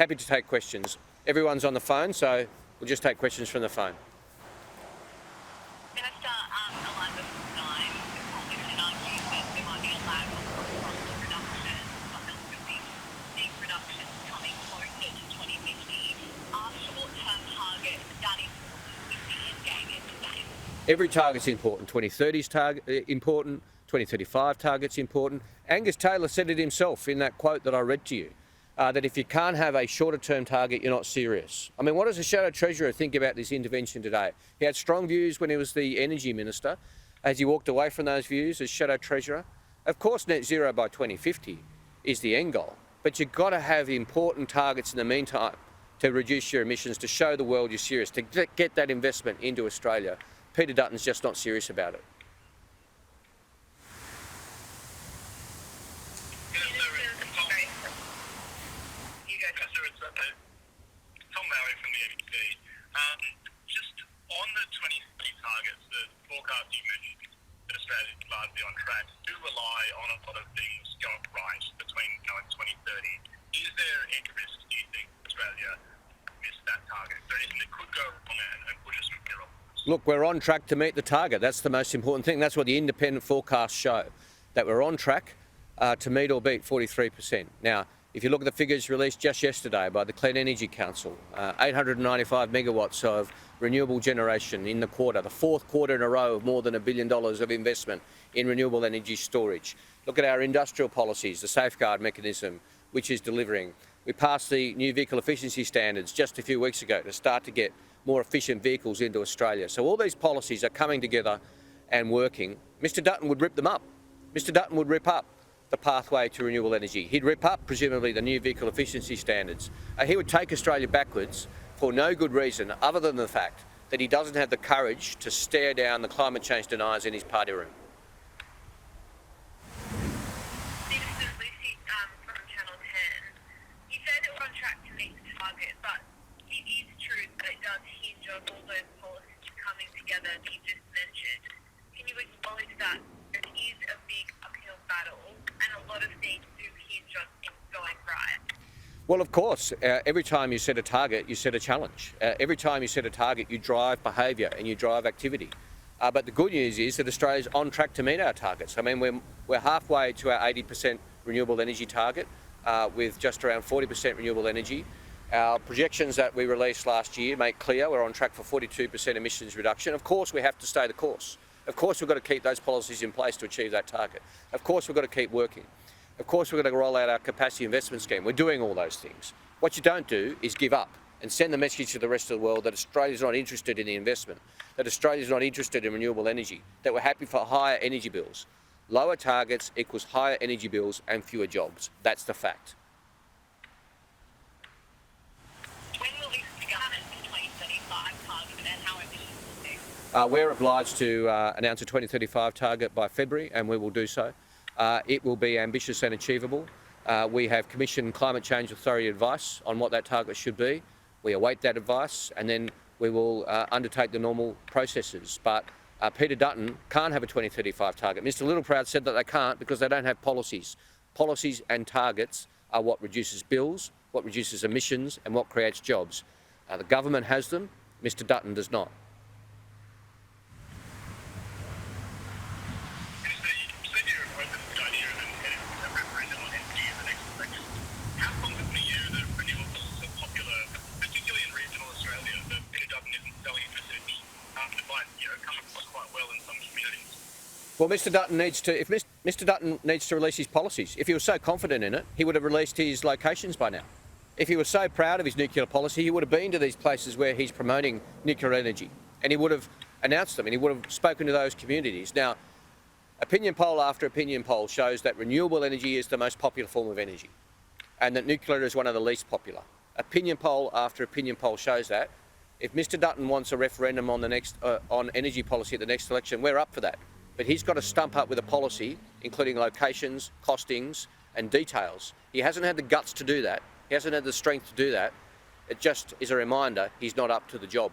Happy to take questions. Everyone's on the phone, so we'll just take questions from the phone. Minister, Elizabeth Nine coalition argues that there might be a lag on cost reduction, but there will be steep reductions coming closer to 2050. Are short-term targets that important with the end game is the same? Every target's important. 2030's target important. 2035 target's important. Angus Taylor said it himself in that quote that I read to you. That if you can't have a shorter term target, you're not serious. I mean, what does the Shadow Treasurer think about this intervention today? He had strong views when he was the Energy Minister. Has he walked away from those views as Shadow Treasurer? Of course, net zero by 2050 is the end goal, but you've got to have important targets in the meantime to reduce your emissions, to show the world you're serious, to get that investment into Australia. Peter Dutton's just not serious about it. Just on the 2030 targets, the forecast you mentioned that Australia is largely on track, do rely on a lot of things going right between now and 2030. Is there any risk, do you think, Australia missed that target? Is there anything that could go wrong and push us from here on? Look, we're on track to meet the target. That's the most important thing. That's what the independent forecasts show, that we're on track to meet or beat 43%. Now, if you look at the figures released just yesterday by the Clean Energy Council, 895 megawatts of renewable generation in the quarter, the fourth quarter in a row of more than $1 billion of investment in renewable energy storage. Look at our industrial policies, the safeguard mechanism, which is delivering. We passed the new vehicle efficiency standards just a few weeks ago to start to get more efficient vehicles into Australia. So all these policies are coming together and working. Mr. Dutton would rip them up. Mr. Dutton would rip up the pathway to renewable energy. He'd rip up, presumably, the new vehicle efficiency standards. He would take Australia backwards for no good reason other than the fact that he doesn't have the courage to stare down the climate change deniers in his party room. Minister Lucy from Channel 10, you say that we're on track to meet the target, but it is true that it does hinge on all those policies coming together that you just mentioned. Can you acknowledge that it is a big uphill battle and a lot of things do hinge on things going right? Well, of course, every time you set a target, you set a challenge. Every time you set a target, you drive behaviour and you drive activity. But the good news is that Australia's on track to meet our targets. I mean, we're halfway to our 80% renewable energy target with just around 40% renewable energy. Our projections that we released last year make clear we're on track for 42% emissions reduction. Of course, we have to stay the course. Of course, we've got to keep those policies in place to achieve that target. Of course, we've got to keep working. Of course, we're going to roll out our capacity investment scheme. We're doing all those things. What you don't do is give up and send the message to the rest of the world that Australia's not interested in the investment, that Australia's not interested in renewable energy, that we're happy for higher energy bills. Lower targets equals higher energy bills and fewer jobs. That's the fact. When will this be government's 2035 target and how ambitious will be? We're obliged to announce a 2035 target by February, and we will do so. It will be ambitious and achievable. We have commissioned Climate Change Authority advice on what that target should be. We await that advice, and then we will undertake the normal processes. But Peter Dutton can't have a 2035 target. Mr. Littleproud said that they can't because they don't have policies. Policies and targets are what reduces bills, what reduces emissions, and what creates jobs. The government has them, Mr. Dutton does not. Well, Mr. Dutton needs to, if Mr. Dutton needs to release his policies. If he was so confident in it, he would have released his locations by now. If he was so proud of his nuclear policy, he would have been to these places where he's promoting nuclear energy, and he would have announced them, and he would have spoken to those communities. Now, opinion poll after opinion poll shows that renewable energy is the most popular form of energy, and that nuclear is one of the least popular. Opinion poll after opinion poll shows that. If Mr. Dutton wants a referendum on the next on energy policy at the next election, we're up for that. But he's got to stump up with a policy, including locations, costings, and details. He hasn't had the guts to do that. He hasn't had the strength to do that. It just is a reminder he's not up to the job.